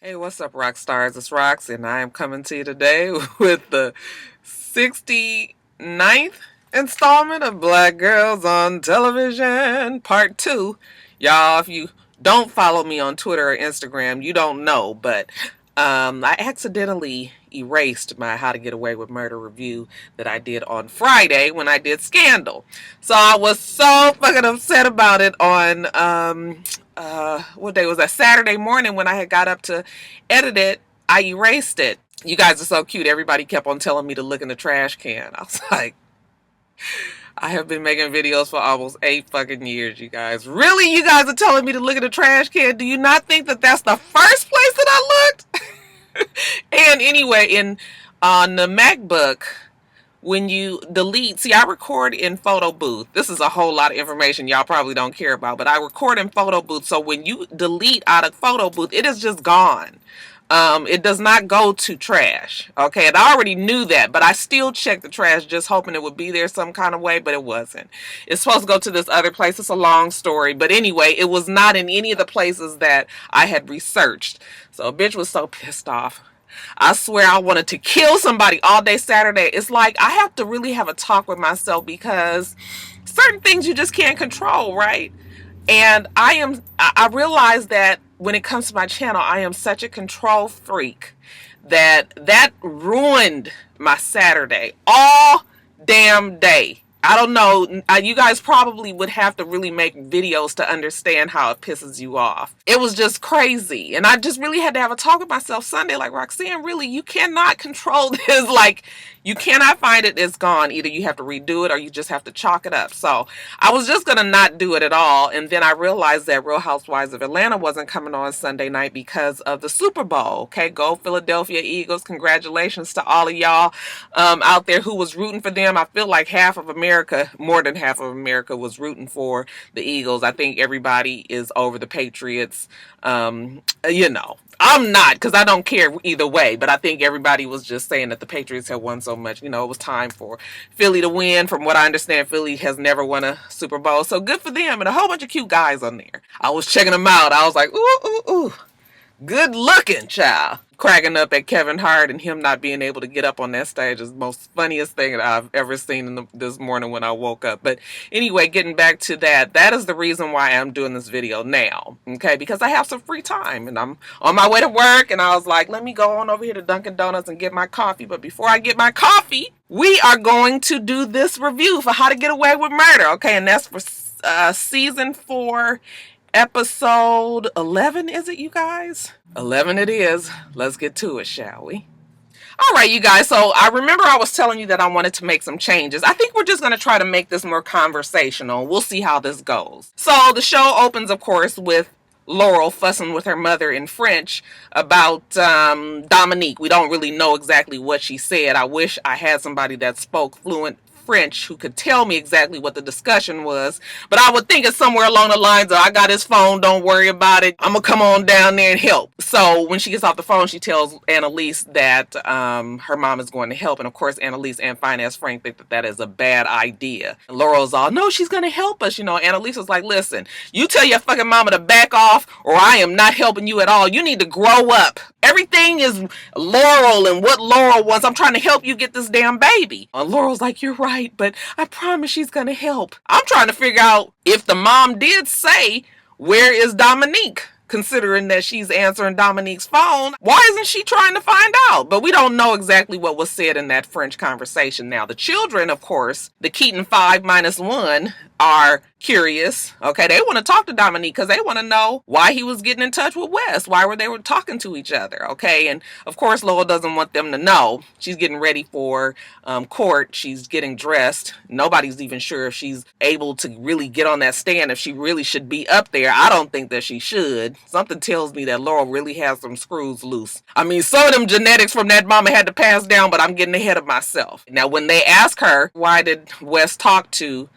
Hey, what's up, rock stars? It's Rox, and I am coming to you today with the 69th installment of Black Girls on Television, Part 2. Y'all, if you don't follow me on Twitter or Instagram, you don't know, but I accidentally erased my How to Get Away with Murder review that I did on Friday when I did Scandal. So I was so fucking upset about it on what day was that? Saturday morning when I had got up to edit it. I erased it. You guys are so cute. Everybody kept on telling me to look in the trash can. I was like, I have been making videos for almost 8 fucking years, you guys. Really? You guys are telling me to look in the trash can? Do you not think that that's the first place that I looked? And anyway, on the MacBook, when you delete, see, I record in Photo Booth. This is a whole lot of information y'all probably don't care about, but I record in Photo Booth. So when you delete out of Photo Booth, it is just gone. It does not go to trash. Okay, and I already knew that, but I still checked the trash just hoping it would be there some kind of way, but it wasn't. It's supposed to go to this other place. It's a long story, but anyway, it was not in any of the places that I had researched. So a bitch was so pissed off. I swear I wanted to kill somebody all day Saturday. It's like I have to really have a talk with myself because certain things you just can't control, right? And I realize that when it comes to my channel, I am such a control freak that ruined my Saturday all damn day. I don't know. You guys probably would have to really make videos to understand how it pisses you off. It was just crazy. And I just really had to have a talk with myself Sunday. Like, Roxanne, really, you cannot control this. Like, you cannot find it. It's gone. Either you have to redo it or you just have to chalk it up. So I was just going to not do it at all. And then I realized that Real Housewives of Atlanta wasn't coming on Sunday night because of the Super Bowl. Okay, go Philadelphia Eagles. Congratulations to all of y'all out there who was rooting for them. I feel like half of America, more than half of America, was rooting for the Eagles. I think everybody is over the Patriots. I'm not, because I don't care either way, but I think everybody was just saying that the Patriots had won so much. It was time for Philly to win. From what I understand, Philly has never won a Super Bowl, so good for them, and a whole bunch of cute guys on there. I was checking them out. I was like, ooh, ooh, ooh. Good looking, child. Cracking up at Kevin Hart and him not being able to get up on that stage is the most funniest thing that I've ever seen this morning when I woke up. But anyway, getting back to that is the reason why I'm doing this video now. Okay, because I have some free time and I'm on my way to work, and I was like, let me go on over here to Dunkin' Donuts and get my coffee. But before I get my coffee, we are going to do this review for How to Get Away with Murder. Okay, and that's for season 4. Episode 11, is it, you guys? 11 it is. Let's get to it, shall we? All right, you guys. So I remember I was telling you that I wanted to make some changes. I think we're just going to try to make this more conversational. We'll see how this goes. So the show opens, of course, with Laurel fussing with her mother in French about Dominique. We don't really know exactly what she said. I wish I had somebody that spoke fluent French who could tell me exactly what the discussion was, but I would think it's somewhere along the lines of, I got his phone, don't worry about it, I'm gonna come on down there and help. So when she gets off the phone, she tells Annalise that her mom is going to help, and of course Annalise and Finance Frank think that is a bad idea. And Laurel's all, no, she's gonna help us. Annalise was like, listen, you tell your fucking mama to back off or I am not helping you at all. You need to grow up. Everything is Laurel and what Laurel wants. I'm trying to help you get this damn baby. And Laurel's like, you're right, but I promise she's gonna help. I'm trying to figure out if the mom did say, where is Dominique? Considering that she's answering Dominique's phone, why isn't she trying to find out? But we don't know exactly what was said in that French conversation. Now, the children, of course, the Keaton 5 minus 1, are curious. Okay, they want to talk to Dominique because they want to know why he was getting in touch with Wes. Why were they talking to each other? Okay, and of course Laurel doesn't want them to know. She's getting ready for court. She's getting dressed. Nobody's even sure if she's able to really get on that stand, if she really should be up there. I don't think that she should. Something tells me that Laurel really has some screws loose. I mean, some of them genetics from that mama had to pass down, but I'm getting ahead of myself. Now, when they ask her, why did Wes talk to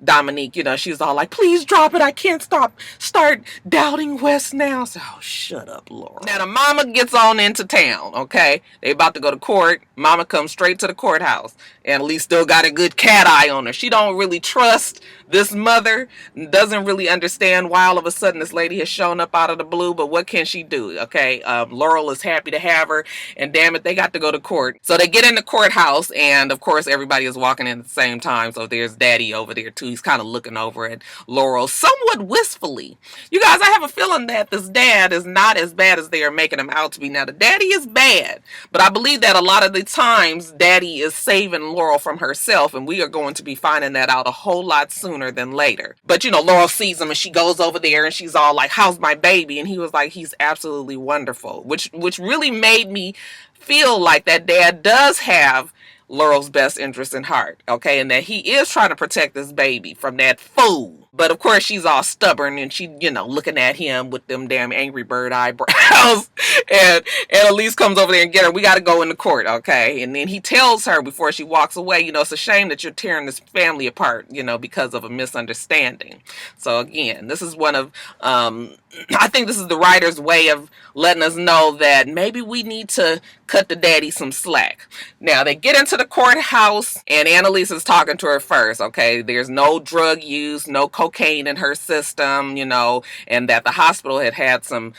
Dominique, she's all like, please drop it. I can't start doubting Wes now. So, shut up, Laurel. Now, the mama gets on into town, okay? They about to go to court. Mama comes straight to the courthouse. And Annalise still got a good cat eye on her. She don't really trust This mother doesn't really understand why all of a sudden this lady has shown up out of the blue, but what can she do? Okay, Laurel is happy to have her, and damn it, they got to go to court. So they get in the courthouse, and of course everybody is walking in at the same time. So there's Daddy over there too. He's kind of looking over at Laurel somewhat wistfully. You guys, I have a feeling that this dad is not as bad as they are making him out to be. Now the daddy is bad, but I believe that a lot of the times Daddy is saving Laurel from herself, and we are going to be finding that out a whole lot sooner than later. But you know, Laurel sees him and she goes over there and she's all like, how's my baby? And he was like, he's absolutely wonderful, which really made me feel like that dad does have Laurel's best interest in heart, okay, and that he is trying to protect this baby from that fool. But of course she's all stubborn and she, you know, looking at him with them damn Angry Bird eyebrows. and Elise comes over there and get her. We got to go into court, okay? And then he tells her before she walks away, you know, it's a shame that you're tearing this family apart, you know, because of a misunderstanding. So again, this is one of, I think this is the writer's way of letting us know that maybe we need to cut the daddy some slack. Now they get into the courthouse and Annalise is talking to her first, okay? There's no drug use, no cocaine in her system, you know, and that the hospital had some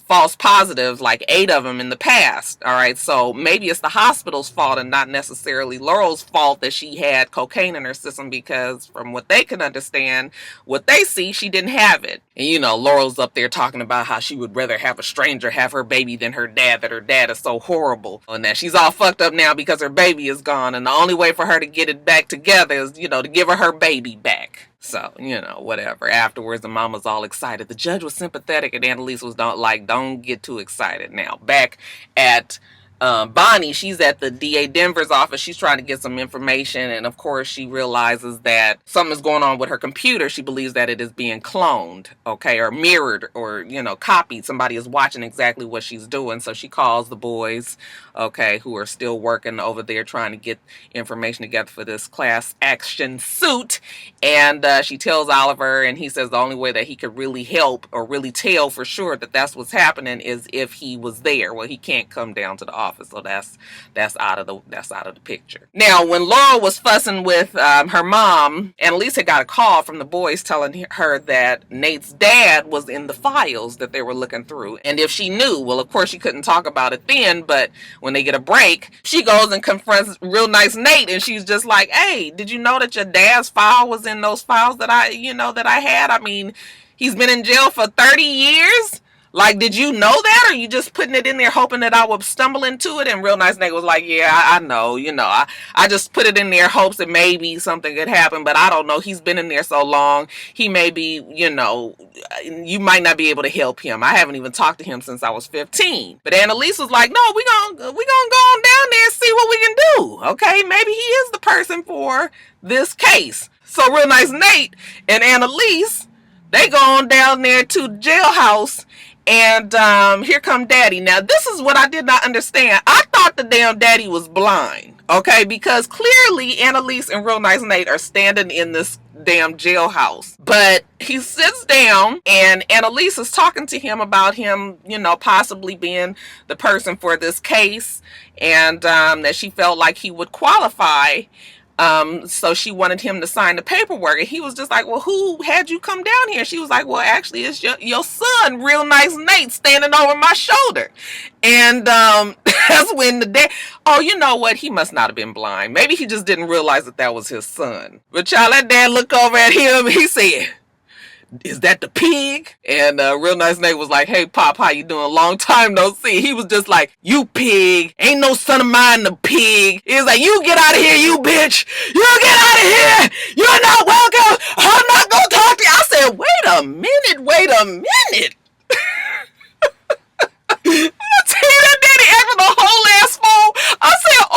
false positives, like 8 of them in the past. All right, so maybe it's the hospital's fault and not necessarily Laurel's fault that she had cocaine in her system, because from what they can understand, what they see, she didn't have it. And you know, Laurel's up there talking about how she would rather have a stranger have her baby than her dad, that her dad is so horrible, and that she's all fucked up now because her baby is gone, and the only way for her to get it back together is, you know, to give her baby back. So, you know, whatever. Afterwards, the mama's all excited. The judge was sympathetic, and Annalise was don't get too excited. Now, back at Bonnie, she's at the DA Denver's office. She's trying to get some information, and of course she realizes that something is going on with her computer. She believes that it is being cloned, okay, or mirrored, or, you know, copied. Somebody is watching exactly what she's doing. So she calls the boys, okay, who are still working over there trying to get information together for this class action suit. And she tells Oliver, and he says the only way that he could really help or really tell for sure that that's what's happening is if he was there. Well, he can't come down to the office, so that's out of the picture. Now, when Laurel was fussing with her mom, Annalise had got a call from the boys telling her that Nate's dad was in the files that they were looking through, and if she knew, well, of course she couldn't talk about it then, but when they get a break, she goes and confronts real nice Nate, and she's just like, hey, did you know that your dad's file was in those files that I had? I mean, he's been in jail for 30 years. Like, did you know that, or you just putting it in there hoping that I would stumble into it? And real nice Nate was like, yeah, I know, you know, I just put it in there hopes that maybe something could happen, but I don't know. He's been in there so long. He may be, you know, you might not be able to help him. I haven't even talked to him since I was 15. But Annalise was like, no, we gonna go on down there and see what we can do. Okay, maybe he is the person for this case. So real nice Nate and Annalise, they go on down there to the jailhouse. And here come Daddy. Now, this is what I did not understand. I thought the damn Daddy was blind, okay? Because clearly Annalise and real nice Nate are standing in this damn jailhouse. But he sits down and Annalise is talking to him about him, you know, possibly being the person for this case, and that she felt like he would qualify. So she wanted him to sign the paperwork, and he was just like, well, who had you come down here? She was like, well, actually, it's your son, real nice Nate, standing over my shoulder. And that's when the dad, oh, you know what? He must not have been blind. Maybe he just didn't realize that was his son. But y'all, that dad looked over at him, and he said, is that the pig? And real nice Nate was like, hey, Pop, how you doing? Long time no see. He was just like, you pig. Ain't no son of mine the pig. He was like, you get out of here, you bitch. You get out of here. You're not welcome. I'm not going to talk to you. I said, wait a minute. I tell you, that daddy acted a whole ass fool. I said,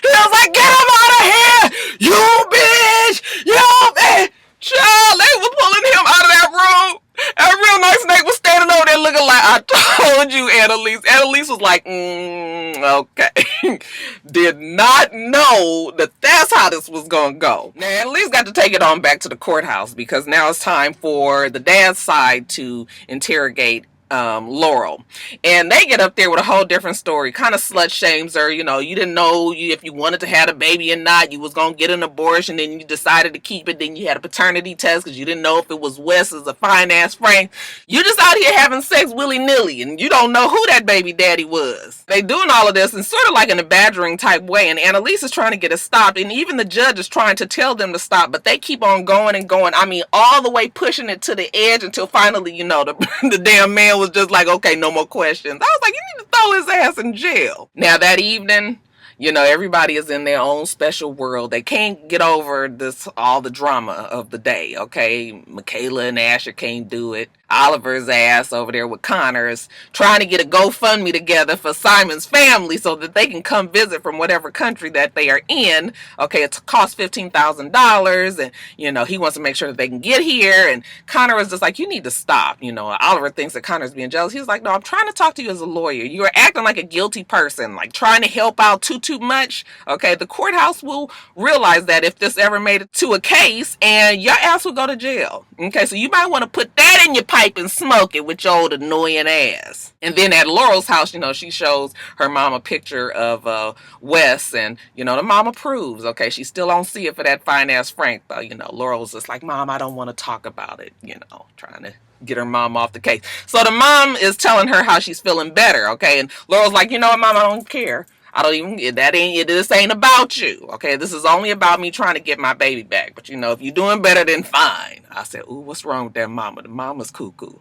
he was like, get him out of here. You bitch. You bitch. Child, they were pulling him out of that room. And real nice Nate was standing over there looking like, I told you, Annalise. Annalise was like, okay. Did not know that that's how this was going to go. Now, Annalise got to take it on back to the courthouse, because now it's time for the dad's side to interrogate Laurel. And they get up there with a whole different story. Kind of slut shames her. You know, you didn't know if you wanted to have a baby or not. You was going to get an abortion. Then you decided to keep it. Then you had a paternity test because you didn't know if it was Wes as a fine-ass Frank. You just out here having sex willy-nilly. And you don't know who that baby daddy was. They doing all of this in sort of like in a badgering type way. And Annalise is trying to get it stopped. And even the judge is trying to tell them to stop. But they keep on going and going. I mean, all the way pushing it to the edge until finally, you know, the damn man was just like, okay, no more questions. I was like, you need to throw his ass in jail. Now that evening, you know, everybody is in their own special world. They can't get over this, all the drama of the day, okay? Michaela and Asher can't do it. Oliver's ass over there with Connor is trying to get a GoFundMe together for Simon's family so that they can come visit from whatever country that they are in. Okay, it costs $15,000 and, you know, he wants to make sure that they can get here. And Connor is just like, you need to stop. You know, Oliver thinks that Connor's being jealous. He's like, no, I'm trying to talk to you as a lawyer. You're acting like a guilty person, like trying to help out too much. Okay, the courthouse will realize that if this ever made it to a case and your ass will go to jail. Okay, so you might want to put that in your pipe and smoke it with your old annoying ass. And then at Laurel's house, you know, she shows her mom a picture of Wes, and, you know, the mom approves. Okay, she still don't see it for that fine-ass Frank, though. You know, Laurel's just like, Mom, I don't want to talk about it, you know, trying to get her mom off the case. So the mom is telling her how she's feeling better, okay? And Laurel's like, you know what, Mom, I don't care. I don't even, this ain't about you, okay? This is only about me trying to get my baby back. But, you know, if you're doing better, then fine. I said, ooh, what's wrong with that mama? The mama's cuckoo.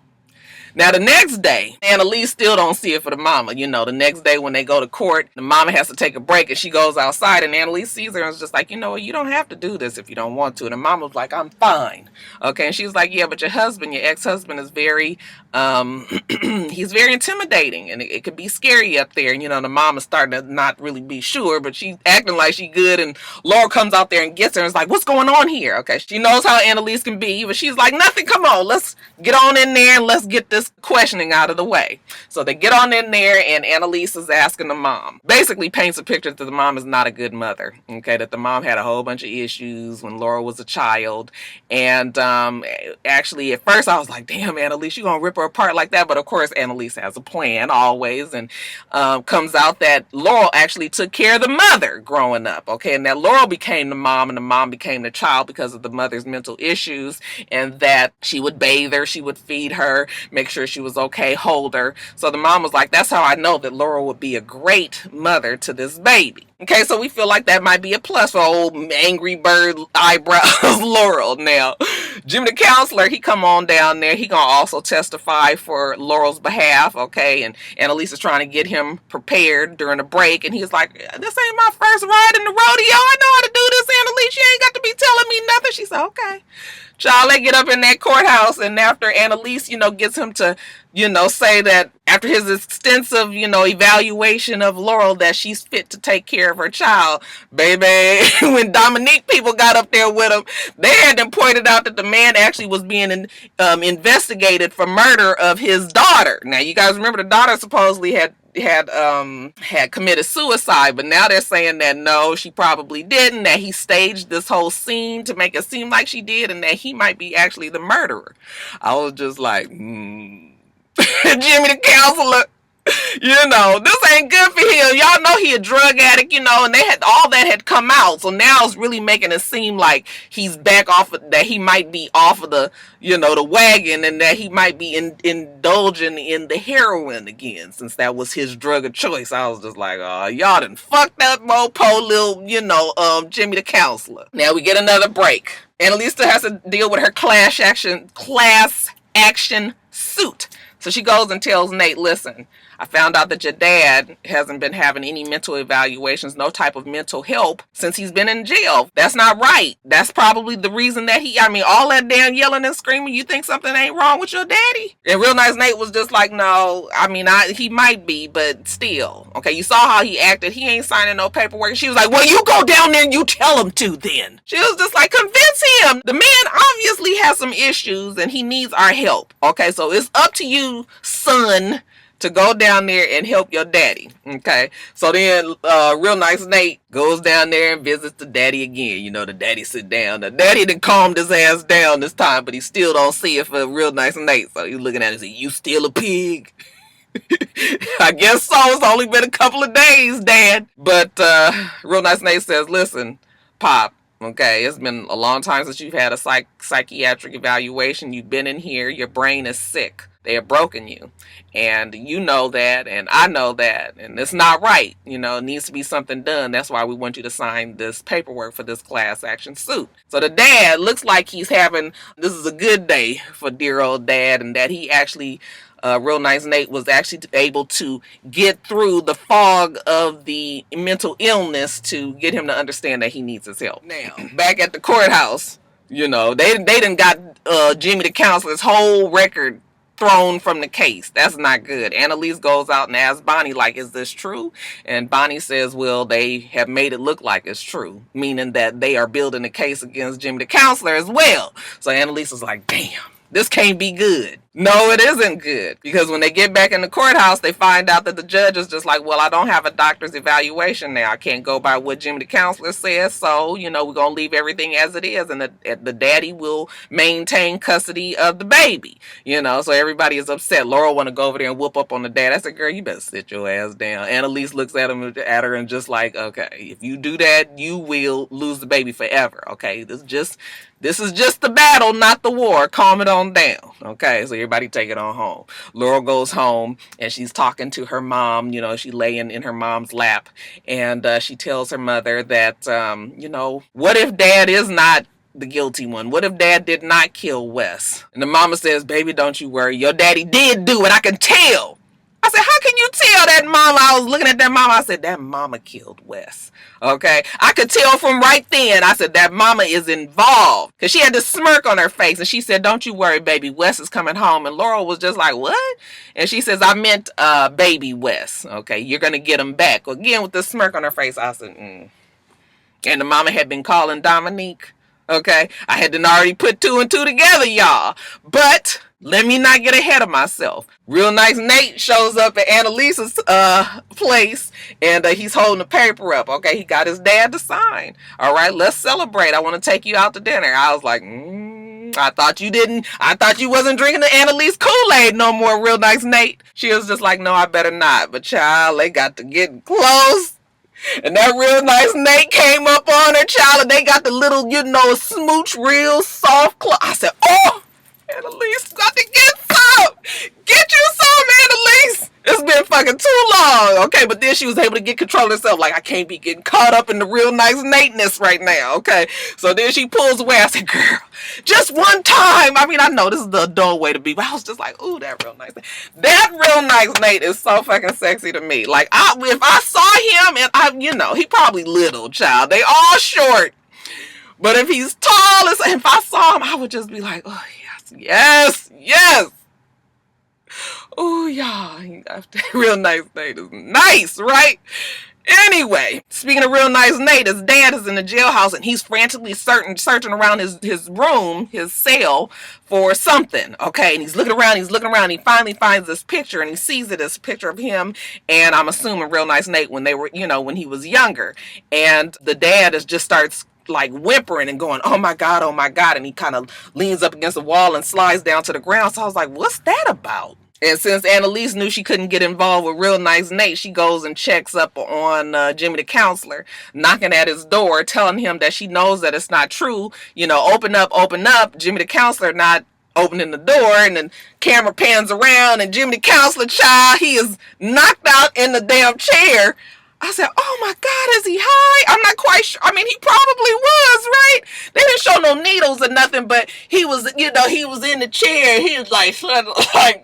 Now, the next day, Annalise still don't see it for the mama. You know, the next day when they go to court, the mama has to take a break and she goes outside and Annalise sees her and is just like, you know what, you don't have to do this if you don't want to. And the mama was like, I'm fine. Okay, and she's like, yeah, but your husband, your ex-husband is very, he's very intimidating and it could be scary up there. And, you know, the mom is starting to not really be sure, but she's acting like she good. And Laurel comes out there and gets her and is like, what's going on here? Okay, she knows how Annalise can be, but she's like, nothing, come on, let's get on in there and let's get this questioning out of the way. So they get on in there and Annalise is asking the mom, basically paints a picture that the mom is not a good mother, okay, that the mom had a whole bunch of issues when Laurel was a child. And actually at first I was like, damn, Annalise, you gonna rip her apart like that? But of course Annalise has a plan always, and comes out that Laurel actually took care of the mother growing up, okay, and that Laurel became the mom and the mom became the child because of the mother's mental issues, and that she would bathe her, she would feed her, make sure she was okay, hold her. So the mom was like, that's how I know that Laurel would be a great mother to this baby. Okay, so we feel like that might be a plus for old angry bird eyebrows Laurel. Now, Jimmy the counselor, he come on down there. He gonna also testify for Laurel's behalf, okay? And Annalise is trying to get him prepared during the break. And he's like, this ain't my first ride in the rodeo. I know how to do this, Annalise. You ain't got to be telling me nothing. She said, okay. Child, they get up in that courthouse, and after Annalise, you know, gets him to, you know, say that after his extensive, you know, evaluation of Laurel that she's fit to take care of her child, baby, when Dominique people got up there with him, they had them pointed out that the man actually was being investigated for murder of his daughter. Now, you guys remember the daughter supposedly had committed suicide, but now they're saying that no, she probably didn't, that he staged this whole scene to make it seem like she did, and that he might be actually the murderer. I was just like, Jimmy the counselor, you know, this ain't good for him. Y'all know he a drug addict, you know, and they had all that had come out. So now it's really making it seem like he's back off of, that he might be off of the, you know, the wagon, and that he might be indulging in the heroin again, since that was his drug of choice. I was just like, oh, y'all done fucked up mopo little, you know, Jimmy the counselor. Now we get another break. Annalise still has to deal with her class action suit. So she goes and tells Nate, listen, I found out that your dad hasn't been having any mental evaluations, no type of mental help since he's been in jail. That's not right. That's probably the reason that all that damn yelling and screaming, you think something ain't wrong with your daddy? And Real Nice Nate was just like, no, he might be, but still. Okay, you saw how he acted. He ain't signing no paperwork. She was like, well, you go down there and you tell him to then. She was just like, convince him. The man obviously has some issues and he needs our help. Okay, so it's up to you, son, to go down there and help your daddy. Okay. So then Real Nice Nate goes down there and visits the daddy again. You know, the daddy sit down. The daddy done calmed his ass down this time, but he still don't see it for Real Nice Nate. So he's looking at it and saying, you still a pig? I guess so. It's only been a couple of days, Dad. But Real Nice Nate says, listen, Pop, okay, it's been a long time since you've had a psychiatric evaluation. You've been in here. Your brain is sick. They have broken you. And you know that, and I know that, and it's not right. You know, it needs to be something done. That's why we want you to sign this paperwork for this class action suit. So the dad looks like he's having, this is a good day for dear old Dad, and that he actually, Real Nice Nate was actually able to get through the fog of the mental illness to get him to understand that he needs his help. Now, back at the courthouse, you know, they done got Jimmy the counselor's whole record thrown from the case. That's not good. Annalise goes out and asks Bonnie, like, is this true? And Bonnie says, well, they have made it look like it's true, meaning that they are building a case against Jimmy the counselor as well. So Annalise is like, damn, this can't be good. No, it isn't good. Because when they get back in the courthouse, they find out that the judge is just like, well, I don't have a doctor's evaluation now. I can't go by what Jimmy the counselor says. So, you know, we're going to leave everything as it is. And the daddy will maintain custody of the baby. You know, so everybody is upset. Laurel want to go over there and whoop up on the dad. I said, girl, you better sit your ass down. Annalise looks at her and just like, okay, if you do that, you will lose the baby forever. Okay, this is just the battle, not the war. Calm it on down. Okay, so everybody take it on home. Laurel goes home and she's talking to her mom. You know, she laying in her mom's lap, and she tells her mother that, you know, what if Dad is not the guilty one? What if Dad did not kill Wes? And the mama says, baby, don't you worry. Your daddy did do it. I can tell. I said, how can you tell that mama? I was looking at that mama. I said, that mama killed Wes. Okay. I could tell from right then. I said, that mama is involved. Because she had this smirk on her face. And she said, don't you worry, baby. Wes is coming home. And Laurel was just like, what? And she says, I meant baby Wes. Okay. You're going to get him back. Again, with this smirk on her face, I said, And the mama had been calling Dominique. Okay. I had already put 2 and 2 together, y'all. But let me not get ahead of myself. Real Nice Nate shows up at Annalise's place, and he's holding the paper up. Okay, he got his dad to sign. All right, let's celebrate. I want to take you out to dinner. I was like, I thought you wasn't drinking the Annalise Kool-Aid no more, Real Nice Nate. She was just like, no, I better not. But child, they got to get close. And that Real Nice Nate came up on her, child, and they got the little, you know, smooch, real soft clothes. I said, oh, Annalise got to get some. Get you some, Annalise. It's been fucking too long. Okay, but then she was able to get control of herself. Like, I can't be getting caught up in the Real Nice Nateness right now. Okay, so then she pulls away. I said, girl, just one time. I mean, I know this is the adult way to be, but I was just like, ooh, that Real Nice Nate. That Real Nice Nate is so fucking sexy to me. Like, if I saw him, and you know, he probably little, child. They all short. But if he's tall, if I saw him, I would just be like, oh, yes, yes. Oh, y'all. Real Nice Nate is nice, right? Anyway, speaking of Real Nice Nate, his dad is in the jailhouse and he's frantically searching around his room, his cell, for something. Okay, and he's looking around. He finally finds this picture and he sees it as a picture of him and I'm assuming Real Nice Nate when they were, you know, when he was younger. And the dad just starts like whimpering and going, oh my God, and he kind of leans up against the wall and slides down to the ground. So I was like, what's that about? And since Annalise knew she couldn't get involved with Real Nice Nate, she goes and checks up on Jimmy the counselor, knocking at his door, telling him that she knows that it's not true. You know, open up. Jimmy the counselor not opening the door, and then camera pans around and Jimmy the counselor, child, he is knocked out in the damn chair. I said, oh my God, is he high? I'm not quite sure. I mean, he probably was, right? They didn't show no needles or nothing, but he was, you know, he was in the chair. He was like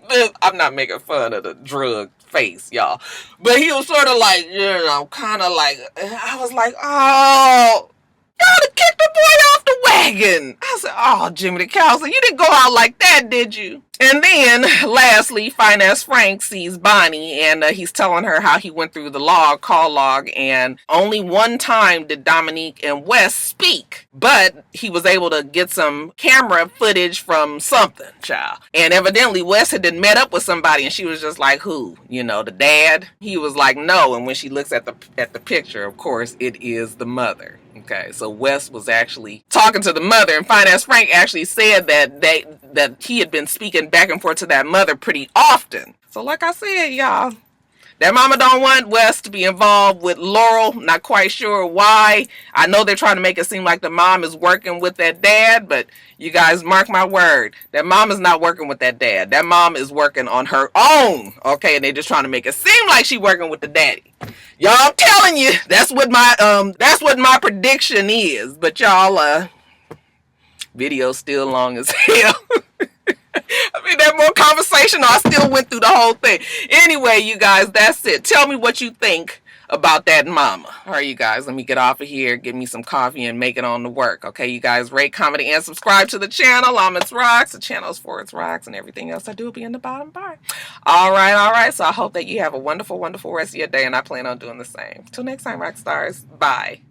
this. I'm not making fun of the drug face, y'all. But he was sort of like, you know, kind of like, I was like, oh. Y'all done kicked the boy off the wagon. I said, oh, Jimmy the Counselor, you didn't go out like that, did you? And then, lastly, Finance Frank sees Bonnie, and he's telling her how he went through the call log, and only one time did Dominique and Wes speak, but he was able to get some camera footage from something, child. And evidently, Wes had met up with somebody, and she was just like, who? You know, the dad? He was like, no. And when she looks at the picture, of course, it is the mother. Okay, so Wes was actually talking to the mother, and Finance Frank actually said that he had been speaking back and forth to that mother pretty often. So like I said, y'all, that mama don't want Wes to be involved with Laurel. Not quite sure why. I know they're trying to make it seem like the mom is working with that dad, but you guys mark my word, that mom is not working with that dad. That mom is working on her own. Okay, and they're just trying to make it seem like she's working with the daddy. Y'all, I'm telling you, that's what my prediction is. But y'all, video's still long as hell. I mean, that more conversation, I still went through the whole thing. Anyway, you guys, that's it. Tell me what you think about that mama. All right, you guys, let me get off of here, get me some coffee, and make it on to work. Okay, you guys, rate, comment, and subscribe to the channel. It's Rocks. The channel is for It's Rocks, and everything else I do will be in the bottom bar. All right. So I hope that you have a wonderful, wonderful rest of your day, and I plan on doing the same. Till next time, rock stars. Bye.